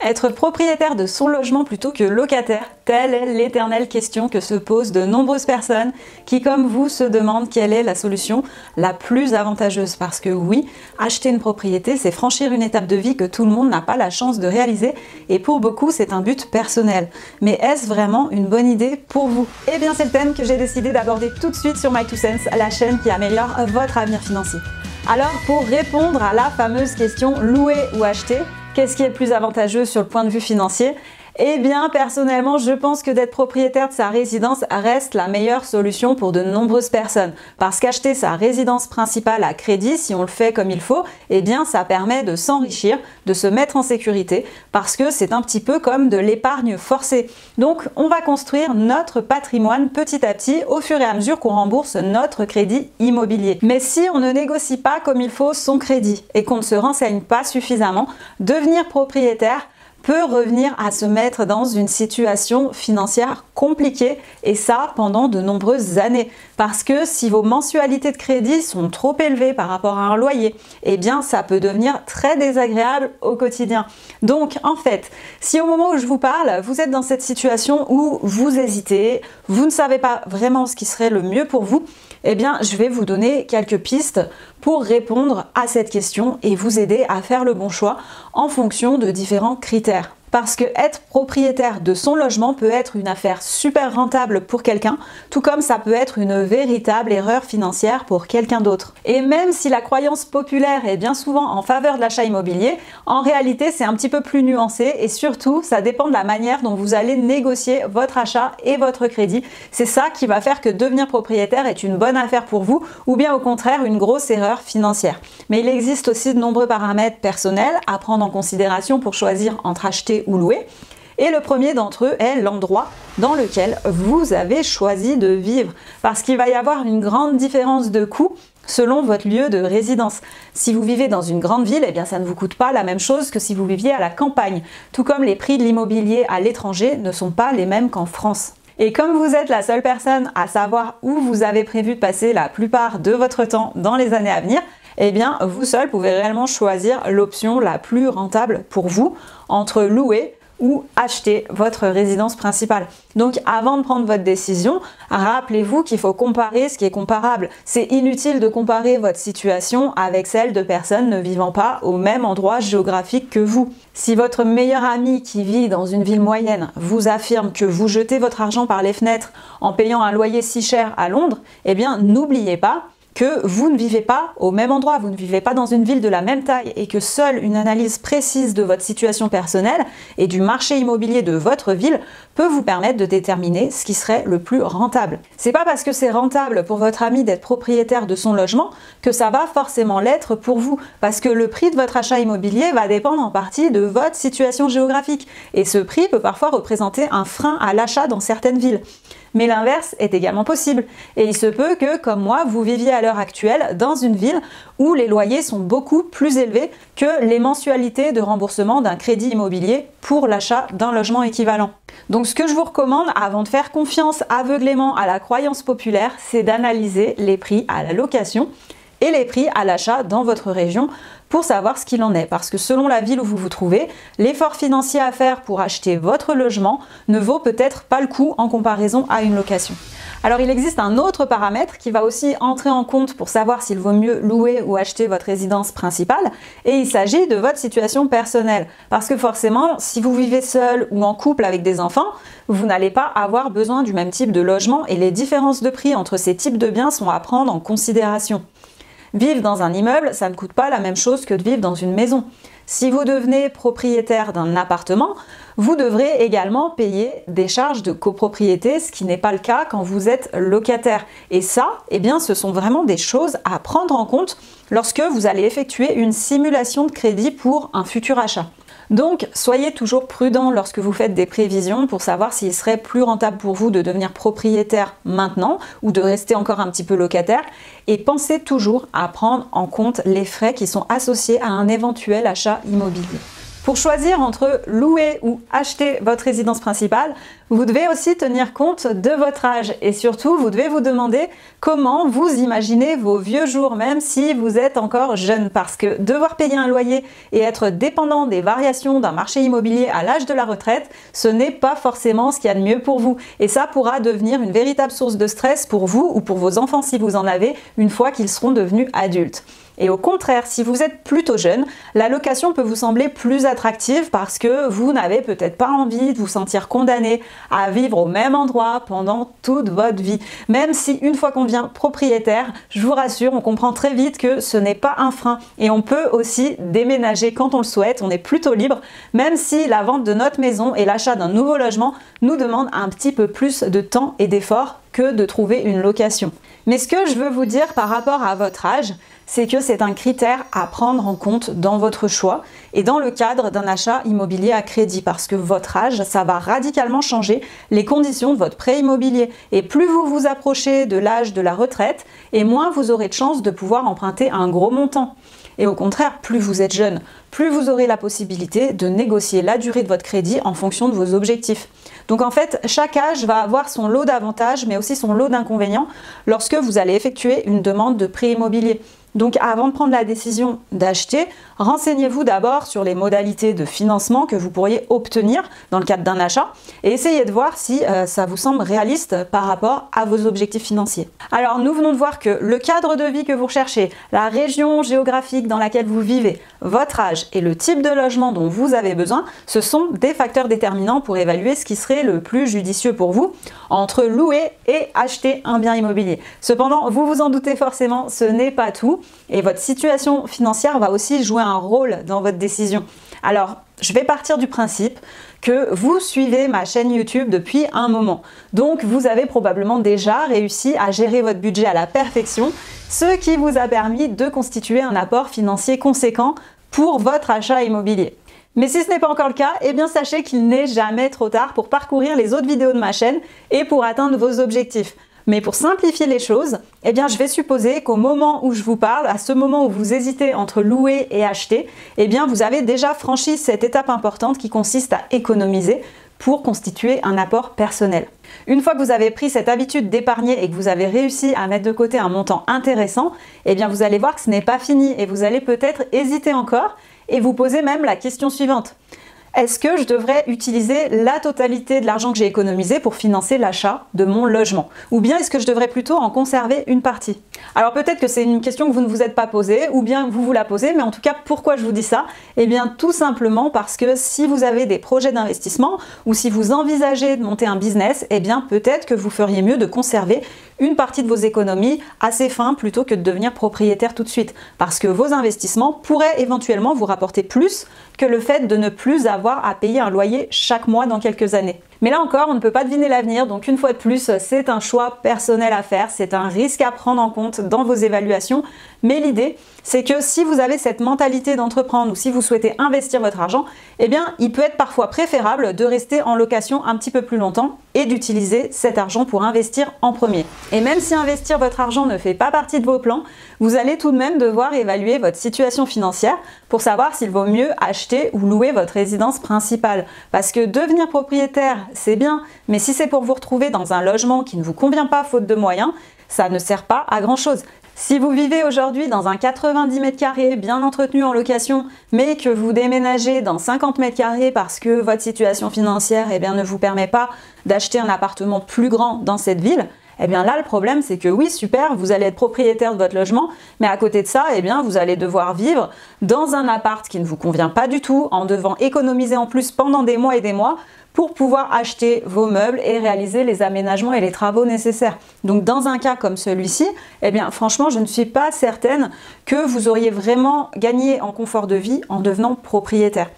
Être propriétaire de son logement plutôt que locataire, telle est l'éternelle question que se posent de nombreuses personnes qui, comme vous, se demandent quelle est la solution la plus avantageuse. Parce que oui, acheter une propriété, c'est franchir une étape de vie que tout le monde n'a pas la chance de réaliser et pour beaucoup, c'est un but personnel. Mais est-ce vraiment une bonne idée pour vous? Eh bien, c'est le thème que j'ai décidé d'aborder tout de suite sur My 2 Cents, la chaîne qui améliore votre avenir financier. Alors, pour répondre à la fameuse question louer ou acheter, qu'est-ce qui est le plus avantageux sur le point de vue financier? Eh bien, personnellement, je pense que d'être propriétaire de sa résidence reste la meilleure solution pour de nombreuses personnes. Parce qu'acheter sa résidence principale à crédit, si on le fait comme il faut, eh bien, ça permet de s'enrichir, de se mettre en sécurité, parce que c'est un petit peu comme de l'épargne forcée. Donc, on va construire notre patrimoine petit à petit au fur et à mesure qu'on rembourse notre crédit immobilier. Mais si on ne négocie pas comme il faut son crédit et qu'on ne se renseigne pas suffisamment, devenir propriétaire peut revenir à se mettre dans une situation financière compliquée et ça pendant de nombreuses années. Parce que si vos mensualités de crédit sont trop élevées par rapport à un loyer, eh bien ça peut devenir très désagréable au quotidien. Donc en fait, si au moment où je vous parle, vous êtes dans cette situation où vous hésitez, vous ne savez pas vraiment ce qui serait le mieux pour vous, eh bien je vais vous donner quelques pistes pour répondre à cette question et vous aider à faire le bon choix en fonction de différents critères. Parce que être propriétaire de son logement peut être une affaire super rentable pour quelqu'un, tout comme ça peut être une véritable erreur financière pour quelqu'un d'autre. Et même si la croyance populaire est bien souvent en faveur de l'achat immobilier, en réalité c'est un petit peu plus nuancé et surtout ça dépend de la manière dont vous allez négocier votre achat et votre crédit. C'est ça qui va faire que devenir propriétaire est une bonne affaire pour vous ou bien au contraire une grosse erreur financière. Mais il existe aussi de nombreux paramètres personnels à prendre en considération pour choisir entre acheter ou louer. Et le premier d'entre eux est l'endroit dans lequel vous avez choisi de vivre. Parce qu'il va y avoir une grande différence de coût selon votre lieu de résidence. Si vous vivez dans une grande ville, eh bien ça ne vous coûte pas la même chose que si vous viviez à la campagne. Tout comme les prix de l'immobilier à l'étranger ne sont pas les mêmes qu'en France. Et comme vous êtes la seule personne à savoir où vous avez prévu de passer la plupart de votre temps dans les années à venir, eh bien vous seul pouvez réellement choisir l'option la plus rentable pour vous entre louer ou acheter votre résidence principale. Donc avant de prendre votre décision, rappelez-vous qu'il faut comparer ce qui est comparable. C'est inutile de comparer votre situation avec celle de personnes ne vivant pas au même endroit géographique que vous. Si votre meilleur ami qui vit dans une ville moyenne vous affirme que vous jetez votre argent par les fenêtres en payant un loyer si cher à Londres, eh bien n'oubliez pas que vous ne vivez pas au même endroit, vous ne vivez pas dans une ville de la même taille et que seule une analyse précise de votre situation personnelle et du marché immobilier de votre ville peut vous permettre de déterminer ce qui serait le plus rentable. C'est pas parce que c'est rentable pour votre ami d'être propriétaire de son logement que ça va forcément l'être pour vous, parce que le prix de votre achat immobilier va dépendre en partie de votre situation géographique et ce prix peut parfois représenter un frein à l'achat dans certaines villes. Mais l'inverse est également possible. Et il se peut que, comme moi, vous viviez à l'heure actuelle dans une ville où les loyers sont beaucoup plus élevés que les mensualités de remboursement d'un crédit immobilier pour l'achat d'un logement équivalent. Donc ce que je vous recommande avant de faire confiance aveuglément à la croyance populaire, c'est d'analyser les prix à la location et les prix à l'achat dans votre région pour savoir ce qu'il en est. Parce que selon la ville où vous vous trouvez, l'effort financier à faire pour acheter votre logement ne vaut peut-être pas le coup en comparaison à une location. Alors il existe un autre paramètre qui va aussi entrer en compte pour savoir s'il vaut mieux louer ou acheter votre résidence principale et il s'agit de votre situation personnelle. Parce que forcément, si vous vivez seul ou en couple avec des enfants, vous n'allez pas avoir besoin du même type de logement et les différences de prix entre ces types de biens sont à prendre en considération. Vivre dans un immeuble, ça ne coûte pas la même chose que de vivre dans une maison. Si vous devenez propriétaire d'un appartement, vous devrez également payer des charges de copropriété, ce qui n'est pas le cas quand vous êtes locataire. Et ça, eh bien, ce sont vraiment des choses à prendre en compte lorsque vous allez effectuer une simulation de crédit pour un futur achat. Donc, soyez toujours prudent lorsque vous faites des prévisions pour savoir s'il serait plus rentable pour vous de devenir propriétaire maintenant ou de rester encore un petit peu locataire. Et pensez toujours à prendre en compte les frais qui sont associés à un éventuel achat immobilier. Pour choisir entre louer ou acheter votre résidence principale, vous devez aussi tenir compte de votre âge et surtout vous devez vous demander comment vous imaginez vos vieux jours même si vous êtes encore jeune, parce que devoir payer un loyer et être dépendant des variations d'un marché immobilier à l'âge de la retraite, ce n'est pas forcément ce qu'il y a de mieux pour vous et ça pourra devenir une véritable source de stress pour vous ou pour vos enfants si vous en avez une fois qu'ils seront devenus adultes. Et au contraire, si vous êtes plutôt jeune, la location peut vous sembler plus attractive parce que vous n'avez peut-être pas envie de vous sentir condamné à vivre au même endroit pendant toute votre vie. Même si une fois qu'on devient propriétaire, je vous rassure, on comprend très vite que ce n'est pas un frein et on peut aussi déménager quand on le souhaite, on est plutôt libre, même si la vente de notre maison et l'achat d'un nouveau logement nous demandent un petit peu plus de temps et d'efforts que de trouver une location. Mais ce que je veux vous dire par rapport à votre âge, c'est que c'est un critère à prendre en compte dans votre choix et dans le cadre d'un achat immobilier à crédit parce que votre âge, ça va radicalement changer les conditions de votre prêt immobilier. Et plus vous vous approchez de l'âge de la retraite, et moins vous aurez de chances de pouvoir emprunter un gros montant. Et au contraire, plus vous êtes jeune, plus vous aurez la possibilité de négocier la durée de votre crédit en fonction de vos objectifs. Donc en fait, chaque âge va avoir son lot d'avantages, mais aussi son lot d'inconvénients lorsque vous allez effectuer une demande de prêt immobilier. Donc avant de prendre la décision d'acheter, renseignez-vous d'abord sur les modalités de financement que vous pourriez obtenir dans le cadre d'un achat et essayez de voir si ça vous semble réaliste par rapport à vos objectifs financiers. Alors nous venons de voir que le cadre de vie que vous recherchez, la région géographique dans laquelle vous vivez, votre âge et le type de logement dont vous avez besoin, ce sont des facteurs déterminants pour évaluer ce qui serait le plus judicieux pour vous entre louer et acheter un bien immobilier. Cependant, vous vous en doutez forcément, ce n'est pas tout. Et votre situation financière va aussi jouer un rôle dans votre décision. Alors, je vais partir du principe que vous suivez ma chaîne YouTube depuis un moment. Donc, vous avez probablement déjà réussi à gérer votre budget à la perfection, ce qui vous a permis de constituer un apport financier conséquent pour votre achat immobilier. Mais si ce n'est pas encore le cas, eh bien sachez qu'il n'est jamais trop tard pour parcourir les autres vidéos de ma chaîne et pour atteindre vos objectifs. Mais pour simplifier les choses, eh bien, je vais supposer qu'au moment où je vous parle, à ce moment où vous hésitez entre louer et acheter, eh bien, vous avez déjà franchi cette étape importante qui consiste à économiser pour constituer un apport personnel. Une fois que vous avez pris cette habitude d'épargner et que vous avez réussi à mettre de côté un montant intéressant, eh bien, vous allez voir que ce n'est pas fini et vous allez peut-être hésiter encore et vous poser même la question suivante. Est-ce que je devrais utiliser la totalité de l'argent que j'ai économisé pour financer l'achat de mon logement? Ou bien est-ce que je devrais plutôt en conserver une partie? Alors peut-être que c'est une question que vous ne vous êtes pas posée, ou bien vous vous la posez, mais en tout cas, pourquoi je vous dis ça? Eh bien tout simplement parce que si vous avez des projets d'investissement, ou si vous envisagez de monter un business, eh bien peut-être que vous feriez mieux de conserver une partie de vos économies à ces fins plutôt que de devenir propriétaire tout de suite. Parce que vos investissements pourraient éventuellement vous rapporter plus que le fait de ne plus avoir à payer un loyer chaque mois dans quelques années. Mais là encore, on ne peut pas deviner l'avenir, donc une fois de plus, c'est un choix personnel à faire, c'est un risque à prendre en compte dans vos évaluations. Mais l'idée, c'est que si vous avez cette mentalité d'entreprendre ou si vous souhaitez investir votre argent, eh bien, il peut être parfois préférable de rester en location un petit peu plus longtemps et d'utiliser cet argent pour investir en premier. Et même si investir votre argent ne fait pas partie de vos plans, vous allez tout de même devoir évaluer votre situation financière pour savoir s'il vaut mieux acheter ou louer votre résidence principale. Parce que devenir propriétaire, c'est bien, mais si c'est pour vous retrouver dans un logement qui ne vous convient pas faute de moyens, ça ne sert pas à grand chose. Si vous vivez aujourd'hui dans un 90 mètres carrés bien entretenu en location, mais que vous déménagez dans 50 mètres carrés parce que votre situation financière ne vous permet pas d'acheter un appartement plus grand dans cette ville, eh bien là le problème c'est que oui super, vous allez être propriétaire de votre logement, mais à côté de ça, eh bien vous allez devoir vivre dans un appart qui ne vous convient pas du tout, en devant économiser en plus pendant des mois et des mois pour pouvoir acheter vos meubles et réaliser les aménagements et les travaux nécessaires. Donc dans un cas comme celui-ci, eh bien franchement je ne suis pas certaine que vous auriez vraiment gagné en confort de vie en devenant propriétaire.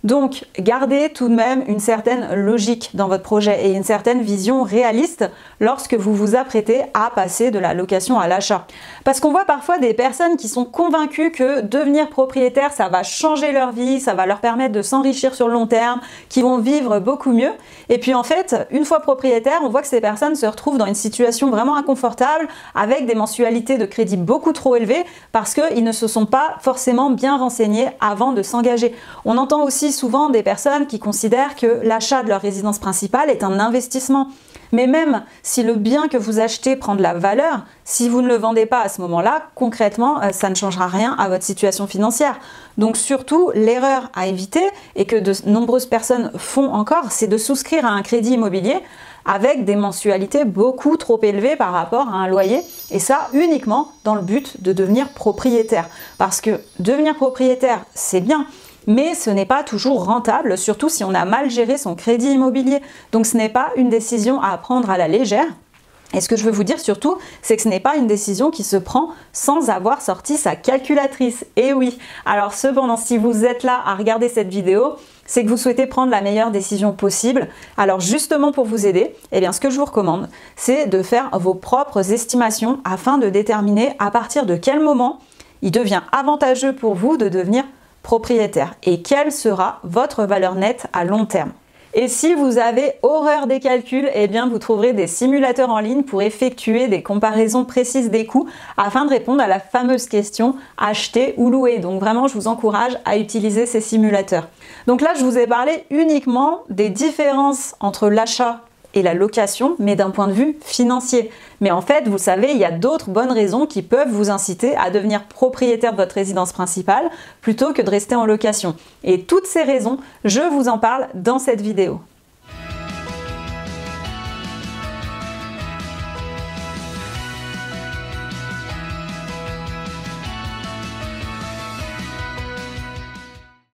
Donc, gardez tout de même une certaine logique dans votre projet et une certaine vision réaliste lorsque vous vous apprêtez à passer de la location à l'achat. Parce qu'on voit parfois des personnes qui sont convaincues que devenir propriétaire, ça va changer leur vie, ça va leur permettre de s'enrichir sur le long terme, qui vont vivre beaucoup mieux. Et puis en fait, une fois propriétaire, on voit que ces personnes se retrouvent dans une situation vraiment inconfortable, avec des mensualités de crédit beaucoup trop élevées, parce qu'ils ne se sont pas forcément bien renseignés avant de s'engager. On entend aussi souvent des personnes qui considèrent que l'achat de leur résidence principale est un investissement. Mais même si le bien que vous achetez prend de la valeur, si vous ne le vendez pas à ce moment-là, concrètement, ça ne changera rien à votre situation financière. Donc surtout, l'erreur à éviter, et que de nombreuses personnes font encore, c'est de souscrire à un crédit immobilier avec des mensualités beaucoup trop élevées par rapport à un loyer, et ça uniquement dans le but de devenir propriétaire. Parce que devenir propriétaire, c'est bien, mais ce n'est pas toujours rentable, surtout si on a mal géré son crédit immobilier. Donc ce n'est pas une décision à prendre à la légère. Et ce que je veux vous dire surtout, c'est que ce n'est pas une décision qui se prend sans avoir sorti sa calculatrice. Et oui, alors cependant, si vous êtes là à regarder cette vidéo, c'est que vous souhaitez prendre la meilleure décision possible. Alors justement pour vous aider, eh bien, ce que je vous recommande, c'est de faire vos propres estimations afin de déterminer à partir de quel moment il devient avantageux pour vous de devenir propriétaire et quelle sera votre valeur nette à long terme. Et si vous avez horreur des calculs, eh bien vous trouverez des simulateurs en ligne pour effectuer des comparaisons précises des coûts afin de répondre à la fameuse question acheter ou louer. Donc vraiment, je vous encourage à utiliser ces simulateurs. Donc là, je vous ai parlé uniquement des différences entre l'achat et la location, mais d'un point de vue financier. Mais en fait, vous savez, il y a d'autres bonnes raisons qui peuvent vous inciter à devenir propriétaire de votre résidence principale plutôt que de rester en location. Et toutes ces raisons, je vous en parle dans cette vidéo.